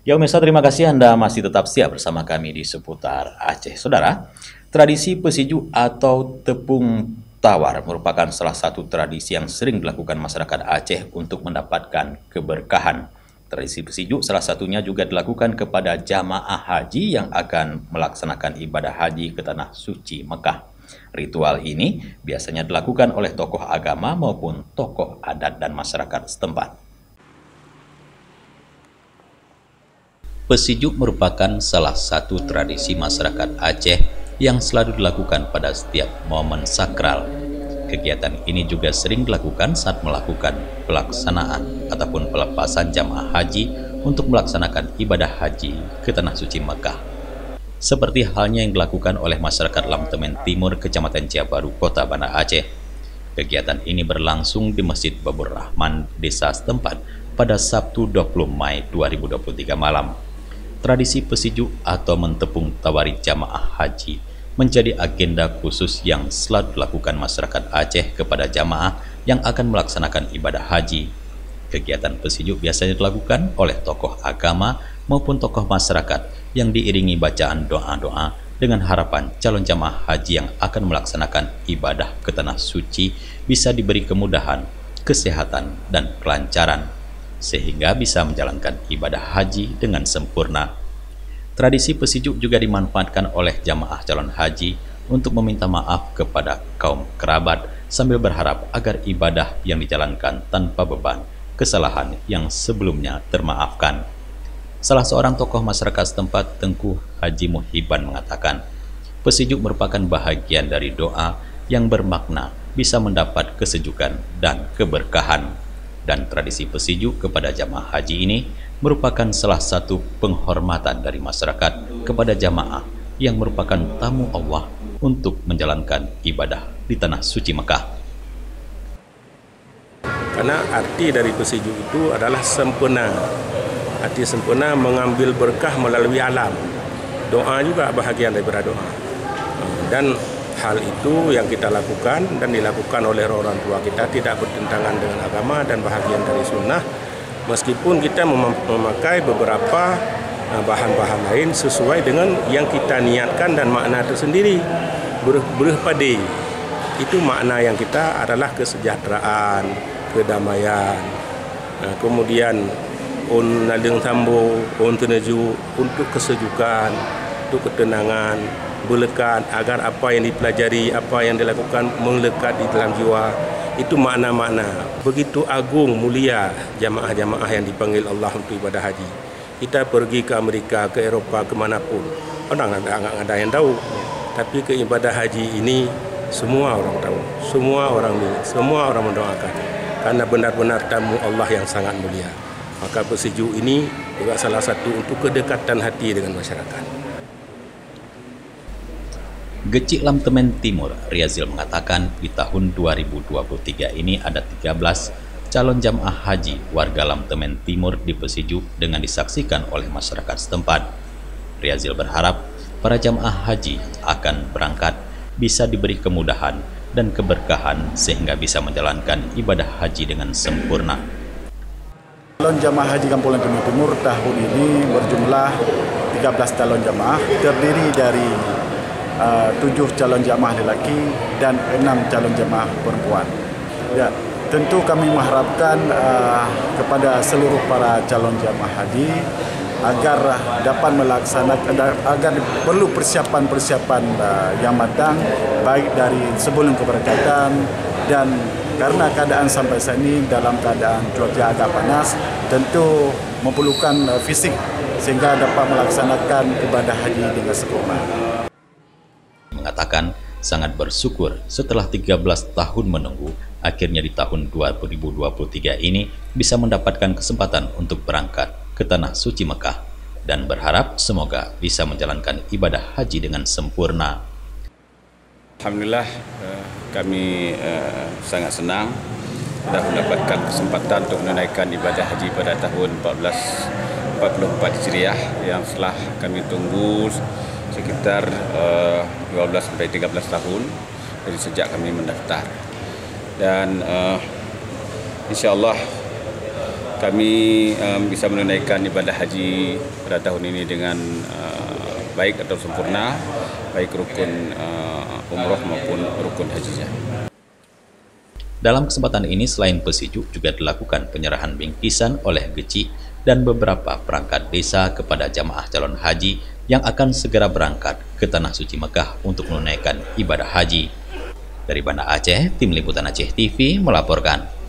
Ya pemirsa, terima kasih Anda masih tetap siap bersama kami di seputar Aceh. Saudara, tradisi pesiju atau tepung tawar merupakan salah satu tradisi yang sering dilakukan masyarakat Aceh untuk mendapatkan keberkahan. Tradisi pesiju salah satunya juga dilakukan kepada jamaah haji yang akan melaksanakan ibadah haji ke Tanah Suci Mekah. Ritual ini biasanya dilakukan oleh tokoh agama maupun tokoh adat dan masyarakat setempat. Pesiju merupakan salah satu tradisi masyarakat Aceh yang selalu dilakukan pada setiap momen sakral. Kegiatan ini juga sering dilakukan saat melakukan pelaksanaan ataupun pelepasan jamaah haji untuk melaksanakan ibadah haji ke Tanah Suci Mekah. Seperti halnya yang dilakukan oleh masyarakat Lamtemen Timur, Kecamatan Ciabaru, Kota Banda Aceh. Kegiatan ini berlangsung di Masjid Babur Rahman, desa setempat pada Sabtu 20 Mei 2023 malam. Tradisi pesiju atau mentepung tawari jamaah haji menjadi agenda khusus yang selalu dilakukan masyarakat Aceh kepada jamaah yang akan melaksanakan ibadah haji. Kegiatan pesiju biasanya dilakukan oleh tokoh agama maupun tokoh masyarakat yang diiringi bacaan doa-doa dengan harapan calon jamaah haji yang akan melaksanakan ibadah ke Tanah Suci bisa diberi kemudahan, kesehatan, dan kelancaran, sehingga bisa menjalankan ibadah haji dengan sempurna. Tradisi pesiju juga dimanfaatkan oleh jamaah calon haji untuk meminta maaf kepada kaum kerabat sambil berharap agar ibadah yang dijalankan tanpa beban, kesalahan yang sebelumnya termaafkan. Salah seorang tokoh masyarakat setempat, Tengku Haji Muhiban, mengatakan, pesiju merupakan bahagian dari doa yang bermakna bisa mendapat kesejukan dan keberkahan. Dan tradisi pesiju kepada jamaah haji ini merupakan salah satu penghormatan dari masyarakat kepada jamaah yang merupakan tamu Allah untuk menjalankan ibadah di Tanah Suci Mekah. Karena arti dari pesiju itu adalah sempurna. Arti sempurna mengambil berkah melalui alam. Doa juga bahagian daripada doa. Dan hal itu yang kita lakukan dan dilakukan oleh orang tua kita tidak bertentangan dengan agama dan bahagian dari sunnah, meskipun kita memakai beberapa bahan-bahan lain sesuai dengan yang kita niatkan dan makna tersendiri. Beruh padi itu makna yang kita adalah kesejahteraan, kedamaian. Kemudian on naleng tambo, on teneju untuk kesejukan, untuk ketenangan, melekat agar apa yang dipelajari, apa yang dilakukan melekat di dalam jiwa. Itu makna-makna begitu agung mulia jamaah-jamaah yang dipanggil Allah untuk ibadah haji. Kita pergi ke Amerika, ke Eropah, kemanapun, orang ada yang tahu. Tapi ke ibadah haji ini semua orang tahu, semua orang milik, semua orang mendoakan. Karena benar-benar tamu Allah yang sangat mulia. Maka pesiju ini juga salah satu untuk kedekatan hati dengan masyarakat. Gecik Lamtemen Timur, Riazil, mengatakan di tahun 2023 ini ada 13 calon jamaah haji warga Lamtemen Timur di pesiju dengan disaksikan oleh masyarakat setempat. Riazil berharap para jamaah haji akan berangkat bisa diberi kemudahan dan keberkahan sehingga bisa menjalankan ibadah haji dengan sempurna. Calon jamaah haji Kampung Lamtemen Timur tahun ini berjumlah 13 calon jamaah, terdiri dari 7 calon jamaah lelaki dan 6 calon jamaah perempuan. Ya, tentu kami mengharapkan kepada seluruh para calon jamaah haji agar dapat melaksanakan, agar perlu persiapan-persiapan yang matang, baik dari sebelum keberangkatan, dan karena keadaan sampai saat ini dalam keadaan cuaca agak panas, tentu memerlukan fisik sehingga dapat melaksanakan ibadah haji dengan sempurna. Mengatakan sangat bersyukur setelah 13 tahun menunggu, akhirnya di tahun 2023 ini bisa mendapatkan kesempatan untuk berangkat ke Tanah Suci Mekah dan berharap semoga bisa menjalankan ibadah haji dengan sempurna. Alhamdulillah, kami sangat senang sudah mendapatkan kesempatan untuk menunaikan ibadah haji pada tahun 1444 Hijriah yang telah kami tunggu sekitar 12 sampai 13 tahun dari sejak kami mendaftar. Dan insya Allah kami bisa menunaikan ibadah haji pada tahun ini dengan baik atau sempurna, baik rukun umroh maupun rukun hajinya. Dalam kesempatan ini selain pesiju juga dilakukan penyerahan bingkisan oleh Geci dan beberapa perangkat desa kepada jamaah calon haji yang akan segera berangkat ke Tanah Suci Mekah untuk menunaikan ibadah haji. Dari Banda Aceh, Tim Liputan Aceh TV melaporkan.